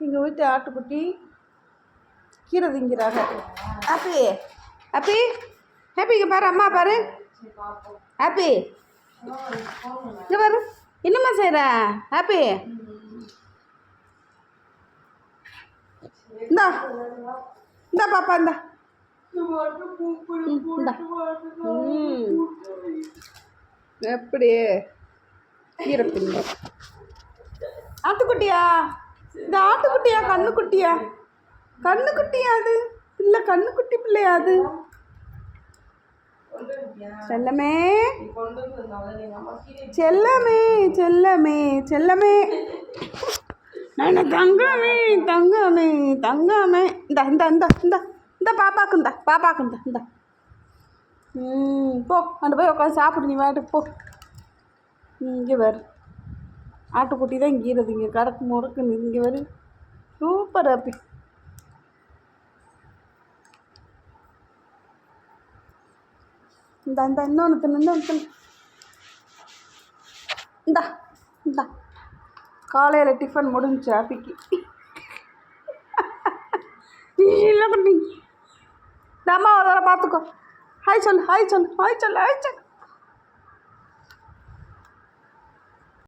எங்கள் வீட்டு ஆட்டுக்குட்டி கீரை திங்கிறாங்க. ஹாப்பி ஹாப்பி ஹாப்பி, இங்கே பாரு, அம்மா பாரு. ஹாப்பி இங்கே பாரு, என்னம்மா செய்கிற? ஹாப்பி இந்தா இந்தா பாப்பா, இந்தா எப்படி கீரை திங்க. ஆட்டுக்குட்டியா? இந்த ஆட்டுக்குட்டியா? கண்ணுக்குட்டியா? கண்ணுக்குட்டியா? அது இல்லை, கண்ணுக்குட்டி பிள்ளையா அது? செல்லமே செல்லமே செல்லமே செல்லமே தங்கமே தங்கமே தங்கமே. இந்த இந்த இந்த இந்த இந்த பாப்பாக்கு இந்த பாப்பாக்கு இந்த இந்த போ, அங்கே போய் உட்காந்து சாப்பிடு. நீ வாட்டுக்கு போ. இங்கே வரு, ஆட்டுக்குட்டி தான் கீரது. இங்கே கடக்கு முறுக்குன்னு இங்கே வரு. Super happy. இந்த இந்த இன்னொன்று தின்னு, இன்னொன்று தின்னு. இந்தா இந்தா, காலையில் டிஃபன் முடிஞ்சு ஹாப்பிக்கு. இல்லை பண்ணி இந்த அம்மா ஒரு தடவை பார்த்துக்கோ. ஹாய் சொல்லு, ஹாய் சொல்லு, ஹாய் சொல்லு, ஹாய் சொல்லு.